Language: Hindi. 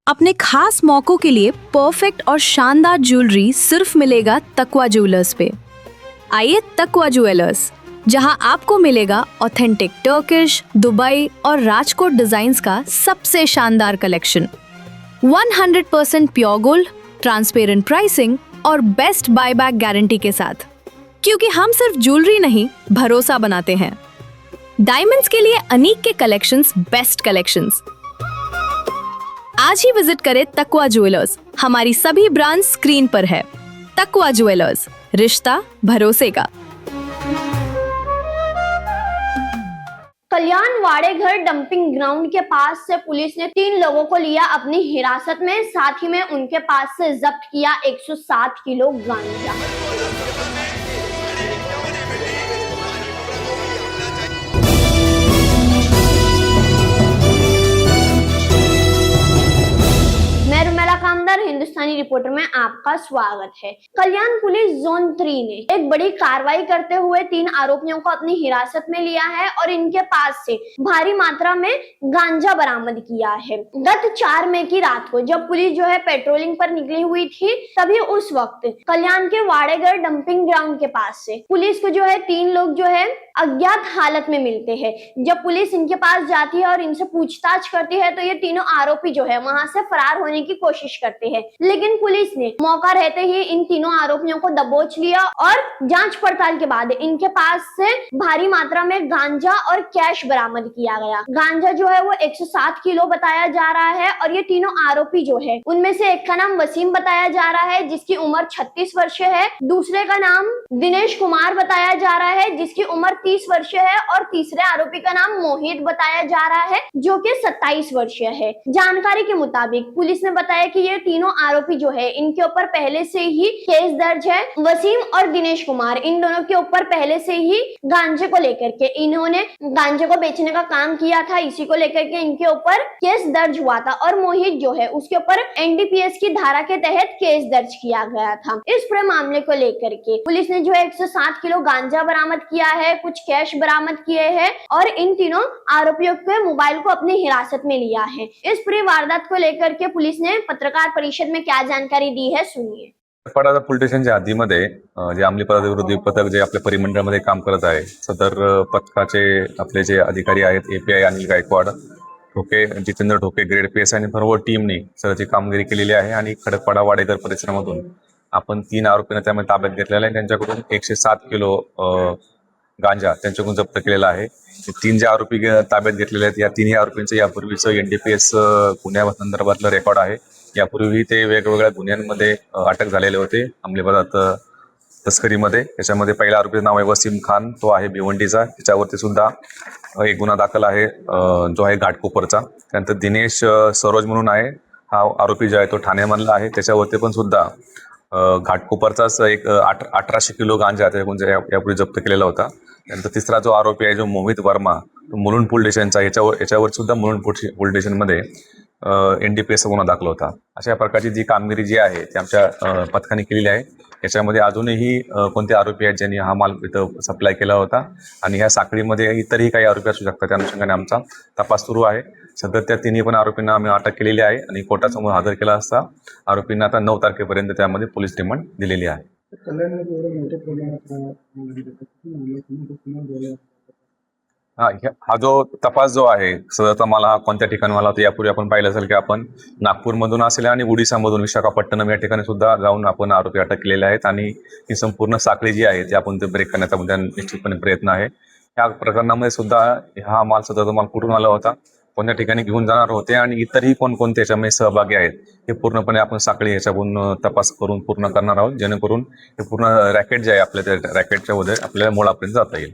अपने खास मौकों के लिए परफेक्ट और शानदार ज्वेलरी सिर्फ मिलेगा तकवा ज्वेलर्स पे। आइए तकवा ज्वेलर्स, जहां आपको मिलेगा ऑथेंटिक टर्किश, दुबई और राजकोट डिजाइन्स का सबसे शानदार collection. 100% pure gold, transparent pricing और बेस्ट बायबैक गारंटी के साथ, क्योंकि हम सिर्फ ज्वेलरी नहीं भरोसा बनाते हैं। डायमंड्स के लिए अनीक के कलेक्शंस बेस्ट कलेक्शंस। आज ही विजिट करें तकवा ज्वेलर्स। हमारी सभी ब्रांच स्क्रीन पर है। तकवा ज्वेलर्स, रिश्ता भरोसे का। कल्याण वाड़ेघर डंपिंग ग्राउंड के पास से पुलिस ने 3 लोगों को लिया अपनी हिरासत में। साथ ही में उनके पास से जब्त किया 107 किलो गांजा। मैं रुमेला कामदार, हिंदुस्तानी रिपोर्टर में आपका स्वागत है। कल्याण पुलिस जोन 3 ने एक बड़ी कार्रवाई करते हुए 3 आरोपियों को अपनी हिरासत में लिया है और इनके पास से भारी मात्रा में गांजा बरामद किया है। गत 4 मई की रात को जब पुलिस जो है पेट्रोलिंग पर निकली हुई थी, तभी उस वक्त कल्याण के वाड़ेघर डंपिंग ग्राउंड के पास से पुलिस को जो है 3 लोग जो है अज्ञात हालत में मिलते हैं। जब पुलिस इनके पास जाती है और इनसे पूछताछ करती है तो ये तीनों आरोपी जो है वहां से फरार होने की कोशिश करते हैं, लेकिन पुलिस ने मौका रहते ही इन तीनों आरोपियों को दबोच लिया और जांच पड़ताल के बाद इनके पास से भारी मात्रा में गांजा और कैश बरामद किया गया। गांजा जो है वो 107 किलो बताया जा रहा है और ये तीनों आरोपी जो है उनमें से एक का नाम वसीम बताया जा रहा है जिसकी उम्र 36 वर्ष है, दूसरे का नाम दिनेश कुमार बताया जा रहा है जिसकी उम्र 30 वर्ष है और तीसरे आरोपी का नाम मोहित बताया जा रहा है जो कि 27 वर्षीय है। जानकारी के मुताबिक पुलिस ने बताया कि ये तीनों आरोपी जो है इनके ऊपर पहले से ही केस दर्ज है। वसीम और दिनेश कुमार इन दोनों के ऊपर पहले से ही गांजे को लेकर के इन्होंने गांजे को बेचने का काम किया था, इसी को लेकर के इनके ऊपर केस दर्ज हुआ था और मोहित जो है उसके ऊपर एनडीपीएस की धारा के तहत केस दर्ज किया गया था। इस पूरे मामले को लेकर के पुलिस ने जो है 107 किलो गांजा बरामद किया है, कुछ कैश बरामद किए हैं और इन तीनों आरोपियों के मोबाइल को अपनी हिरासत में लिया है। इस पूरी वारदात को लेकर के पुलिस ने पत्रकार परिषद में क्या जानकारी दी है, सुनिए। पडादा पोलीस स्टेशनच्या हद्दीमध्ये जे अंमली पदाविरोधी पथक जे आपल्या परिमंडळामध्ये काम करत आहे, सदर पथकाचे आपले जे अधिकारी आहेत एपीआय अनिल गायकवाड, ठोके जितेंद्र ठोके ग्रेड पीएस आणि सर्व टीमने सगळी कामगिरी केलेली आहे आणि खडकपाडा वाडेघर परिसरामधून आपण 3 आरोपींना त्यामध्ये ताब्यात घेतलेला आहे। त्यांच्याकडून 107 किलो गांजा त्यांच्याकडून जप्त केलेला आहे। 3 जे आरोपी ताब्यात घेतलेले आहेत या 3 आरोपींचं यापूर्वीचं एनडीपीएस गुन्ह्यासंदर्भातलं रेकॉर्ड आहे। यापूर्वी ते वेगवेगळ्या गुन्ह्यांमध्ये अटक झालेले होते अंमली पदार्थ तस्करीमध्ये। त्याच्यामध्ये पहिला आरोपीचं नाव आहे वसीम खान, तो आहे भिवंडीचा, त्याच्यावरती सुद्धा एक गुन्हा दाखल आहे जो आहे घाटकोपरचा। त्यानंतर दिनेश सरोज म्हणून आहे, हा आरोपी जो आहे तो ठाण्यामधला आहे, त्याच्यावरती पण सुद्धा घाटकोपरचाच एक 1800 किलो गांजा त्याच्याकडून यापूर्वी जप्त केलेला होता। त्यानंतर तिसरा जो आरोपी आहे जो मोहित वर्मा, तो मुलुंड पोलीस स्टेशनचा, याच्यावर सुद्धा मुलुंड पोलीस स्टेशनमध्ये एनडीपीएस गुन्हा दाखल होता। अशा प्रकारची जी कामगिरी जी आहे ती आमच्या पथकाने केलेली आहे। याच्यामध्ये अजूनही कोणते आरोपी आहेत ज्यांनी हा माल इथं सप्लाय केला होता आणि ह्या साखळीमध्ये इतरही काही आरोपी असू शकतात, त्या अनुषंगाने आमचा तपास सुरू आहे। सध्या त्या 3 पण आरोपींना आम्ही अटक केलेली आहे आणि कोर्टासमोर हजर केला असता आरोपींना आता 9 तारखेपर्यंत त्यामध्ये पोलीस रिमांड दिलेली आहे। हा जो तपास जो आहे सदरचा मला कोणत्या ठिकाणी मला होता, यापूर्वी आपण पाहिलं असेल की आपण नागपूरमधून असेल आणि ओडिसामधून विशाखापट्टणम या ठिकाणी सुद्धा जाऊन आपण आरोपी अटक केलेले आहेत आणि ही संपूर्ण साखळी जी आहे ती आपण ते ब्रेक करण्याचा मुद्दा निश्चितपणे प्रयत्न आहे। या प्रकरणामध्ये सुद्धा हा माल सदरचा माल कुठून आला होता, कोणत्या ठिकाणी घेऊन जाणार होते आणि इतरही कोणकोणते याच्यामध्ये सहभागी आहेत हे पूर्णपणे आपण साखळी याच्याकडून तपास करून पूर्ण करणार आहोत, जेणेकरून हे पूर्ण रॅकेट जे आहे आपल्या त्या रॅकेटच्या मध्ये आपल्याला मुळापर्यंत जाता येईल।